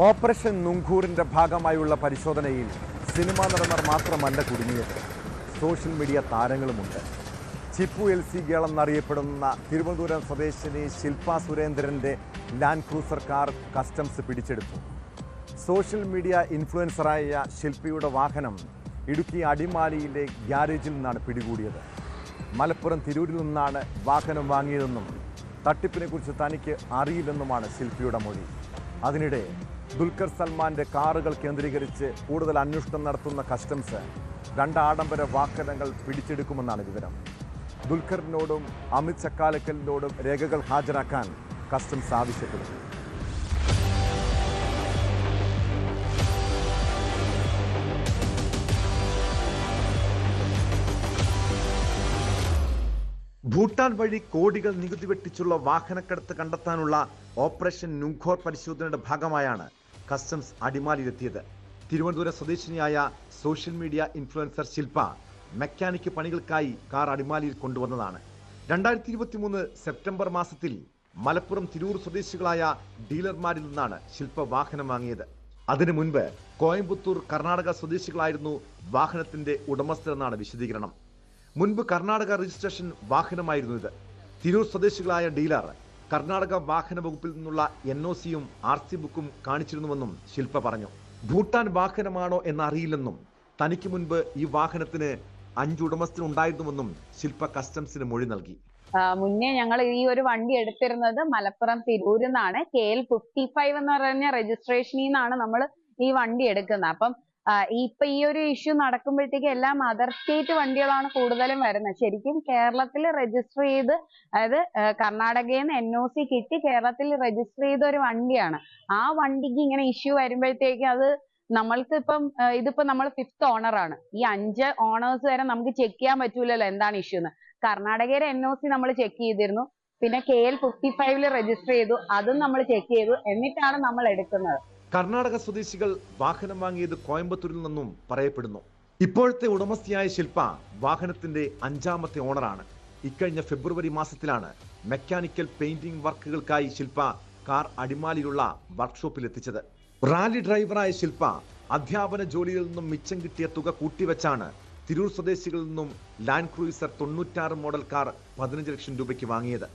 Operation നുങ്കൂറിന്റെ ഭാഗമായുള്ള പരിശോധനയിൽ cinema നടന്മാർ മാത്രമല്ല കുടുങ്ങിയത്, സോഷ്യൽ മീഡിയ താരങ്ങളുമുണ്ട്. ചിപ്പു എൽ സി ഗേൾ എന്നറിയപ്പെടുന്ന തിരുവനന്തപുരം സ്വദേശിനി ശില്പ സുരേന്ദ്രൻ്റെ ലാൻഡ് ക്രൂസർ കാർ കസ്റ്റംസ് പിടിച്ചെടുത്തു. സോഷ്യൽ മീഡിയ ഇൻഫ്ലുവൻസറായ ശില്പയുടെ വാഹനം ഇടുക്കി അടിമാലിയിലെ ഗ്യാരേജിൽ നിന്നാണ് പിടികൂടിയത്. മലപ്പുറം തിരൂരിൽ നിന്നാണ് വാഹനം വാങ്ങിയതെന്നും തട്ടിപ്പിനെക്കുറിച്ച് തനിക്ക് അറിയില്ലെന്നുമാണ് ശില്പയുടെ മൊഴി. അതിനിടെ ദുൽഖർ സൽമാൻ്റെ കാറുകൾ കേന്ദ്രീകരിച്ച് കൂടുതൽ അന്വേഷണം നടത്തുന്ന കസ്റ്റംസ് 2 ആഡംബര വാഹനങ്ങൾ പിടിച്ചെടുക്കുമെന്നാണ് വിവരം. ദുൽഖറിനോടും അമിത് ചക്കാലക്കലിനോടും രേഖകൾ ഹാജരാക്കാൻ കസ്റ്റംസ് ആവശ്യപ്പെടുന്നു. ഭൂട്ടാൻ വഴി കോടികൾ നികുതി വെട്ടിച്ചുള്ള വാഹനക്കടത്ത് കണ്ടെത്താനുള്ള ഓപ്പറേഷൻ നുങ്ഖോർ പരിശോധനയുടെ ഭാഗമായാണ് കസ്റ്റംസ് അടിമാലിയിലെത്തിയത്. തിരുവനന്തപുരം സ്വദേശിനിയായ സോഷ്യൽ മീഡിയ ഇൻഫ്ലുവൻസർ ശില്പ മെക്കാനിക് പണികൾക്കായി കാർ അടിമാലിയിൽ കൊണ്ടുവന്നതാണ്. 2023 സെപ്റ്റംബർ മാസത്തിൽ മലപ്പുറം തിരൂർ സ്വദേശികളായ ഡീലർമാരിൽ നിന്നാണ് ശില്പ വാഹനം വാങ്ങിയത്. അതിനു മുൻപ് കോയമ്പത്തൂർ കർണാടക സ്വദേശികളായിരുന്നു വാഹനത്തിന്റെ ഉടമസ്ഥരെന്നാണ് വിശദീകരണം. മുൻപ് കർണാടക രജിസ്ട്രേഷൻ വാഹനമായിരുന്നു ഇത്. തിരൂർ സ്വദേശികളായ ഡീലർ കർണാടക വാഹന വകുപ്പിൽ നിന്നുള്ള NOCയും RC ബുക്കും കാണിച്ചിരുന്നുവെന്നും ശില്പ പറഞ്ഞു. ഭൂട്ടാൻ വാഹനമാണോ എന്നറിയില്ലെന്നും തനിക്ക് മുൻപ് ഈ വാഹനത്തിന് 5 ഉടമസ്ഥരുണ്ടായിരുന്നുവെന്നും ശില്പ കസ്റ്റംസിന് മൊഴി നൽകി. മുന്നേ ഞങ്ങൾ ഈ ഒരു വണ്ടി എടുത്തിരുന്നത് മലപ്പുറം തിരൂരിൽ നിന്നാണ്. KL 55 എന്ന് പറഞ്ഞ രജിസ്ട്രേഷനിൽ നിന്നാണ് നമ്മൾ ഈ വണ്ടി എടുക്കുന്നത്. അപ്പം ഇപ്പൊ ഈ ഒരു ഇഷ്യൂ നടക്കുമ്പോഴത്തേക്ക് എല്ലാം അതർ സ്റ്റേറ്റ് വണ്ടികളാണ് കൂടുതലും വരുന്നത്. ശരിക്കും കേരളത്തിൽ രജിസ്റ്റർ ചെയ്ത്, അതായത് കർണാടകയിൽ നിന്ന് NOC കിട്ടി കേരളത്തിൽ രജിസ്റ്റർ ചെയ്ത ഒരു വണ്ടിയാണ്. ആ വണ്ടിക്ക് ഇങ്ങനെ ഇഷ്യൂ വരുമ്പോഴത്തേക്ക് അത് നമ്മൾക്ക് ഇതിപ്പോ നമ്മൾ 5th ഓണറാണ്. ഈ 5 ഓണേഴ്സ് വരെ നമുക്ക് ചെക്ക് ചെയ്യാൻ പറ്റൂലല്ലോ എന്താണ് ഇഷ്യൂ എന്ന്. കർണാടകയിലെ NOC നമ്മൾ ചെക്ക് ചെയ്തിരുന്നു. പിന്നെ KL 55 രജിസ്റ്റർ ചെയ്തു, അതും നമ്മൾ ചെക്ക് ചെയ്തു. എന്നിട്ടാണ് നമ്മൾ എടുക്കുന്നത്. കർണാടക സ്വദേശികൾ വാഹനം വാങ്ങിയത് കോയമ്പത്തൂരിൽ നിന്നും പറയപ്പെടുന്നു. ഇപ്പോഴത്തെ ഉടമസ്ഥയായ ശില്പ വാഹനത്തിന്റെ 5ാമത്തെ ഓണറാണ്. ഇക്കഴിഞ്ഞ ഫെബ്രുവരി മാസത്തിലാണ് മെക്കാനിക്കൽ പെയിന്റിംഗ് വർക്കുകൾക്കായി ശില്പ കാർ അടിമാലിയിലുള്ള വർക്ക്ഷോപ്പിൽ എത്തിച്ചത്. റാലി ഡ്രൈവറായ ശില്പ അധ്യാപന ജോലിയിൽ നിന്നും മിച്ചം കിട്ടിയ തുക കൂട്ടിവെച്ചാണ് തിരൂർ സ്വദേശികളിൽ നിന്നും ലാൻഡ് ക്രൂയിസർ 96 മോഡൽ കാർ 15 ലക്ഷം രൂപയ്ക്ക് വാങ്ങിയത്.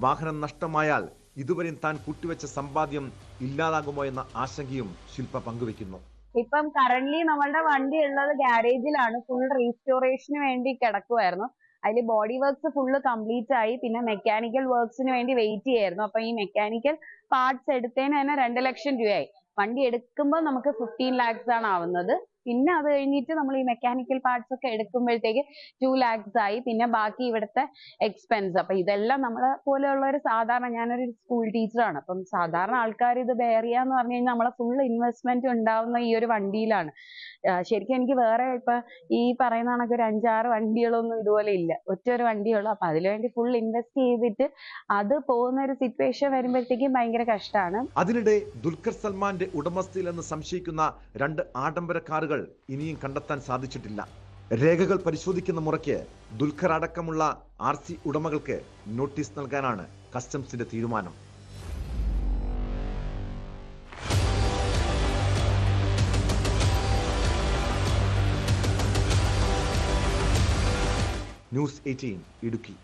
വാഹനം നഷ്ടമായാൽ ഇതുവരെയും താൻ കൂട്ടിവെച്ച സമ്പാദ്യം ഇല്ലാതാകുമോ എന്ന ആശങ്കയും ശില്പ പങ്കുവെക്കുന്നു. ഇപ്പം കറന്റ്ലി നമ്മളുടെ വണ്ടി ഉള്ളത് ഗ്യാരേജിലാണ്. ഫുൾ റീസ്റ്റോറേഷന് വേണ്ടി കിടക്കുമായിരുന്നു. അതിൽ ബോഡി വർക്ക്സ് ഫുള്ള് കംപ്ലീറ്റ് ആയി. പിന്നെ മെക്കാനിക്കൽ വർക്ക്സിന് വേണ്ടി വെയിറ്റ് ചെയ്യായിരുന്നു. അപ്പൊ ഈ മെക്കാനിക്കൽ പാർട്സ് എടുത്തതിന് തന്നെ 2 ലക്ഷം രൂപയായി. വണ്ടി എടുക്കുമ്പോൾ നമുക്ക് 15 lakhs ആണ് ആവുന്നത്. പിന്നെ അത് കഴിഞ്ഞിട്ട് നമ്മൾ ഈ മെക്കാനിക്കൽ പാർട്സ് ഒക്കെ എടുക്കുമ്പോഴത്തേക്ക് 2 lakhs ആയി. പിന്നെ ബാക്കി ഇവിടുത്തെ എക്സ്പെൻസ്. അപ്പൊ ഇതെല്ലാം നമ്മളെ പോലെയുള്ള ഒരു സാധാരണ, ഞാനൊരു സ്കൂൾ ടീച്ചറാണ്. അപ്പം സാധാരണ ആൾക്കാർ ഇത് ബെയർ ചെയ്യാന്ന് പറഞ്ഞു കഴിഞ്ഞാൽ നമ്മളെ ഫുൾ ഇൻവെസ്റ്റ്മെന്റ് ഉണ്ടാവുന്ന ഈ ഒരു വണ്ടിയിലാണ്. ശരിക്കും എനിക്ക് വേറെ ഇപ്പൊ ഈ പറയുന്ന കണക്ക് ഒരു 5-6 വണ്ടികളൊന്നും ഇതുപോലെ ഇല്ല. ഒറ്റൊരു വണ്ടിയുള്ളൂ. അപ്പൊ അതിനുവേണ്ടി ഫുൾ ഇൻവെസ്റ്റ് ചെയ്തിട്ട് അത് പോകുന്ന ഒരു സിറ്റുവേഷൻ വരുമ്പോഴത്തേക്കും ഭയങ്കര കഷ്ടമാണ്. അതിനിടെ ദുൽഖർ സൽമാന്റെ ഉടമസ്ഥയിലെന്ന് സംശയിക്കുന്ന 2 ആഡംബര കാറുകൾ ഇനിയും കണ്ടെത്താൻ സാധിച്ചിട്ടില്ല. രേഖകൾ പരിശോധിക്കുന്ന മുറയ്ക്ക് ദുൽഖർ അടക്കമുള്ള RC ഉടമകൾക്ക് നോട്ടീസ് നൽകാനാണ് കസ്റ്റംസിന്റെ തീരുമാനം. ന്യൂസ് 18 ഇടുക്കി.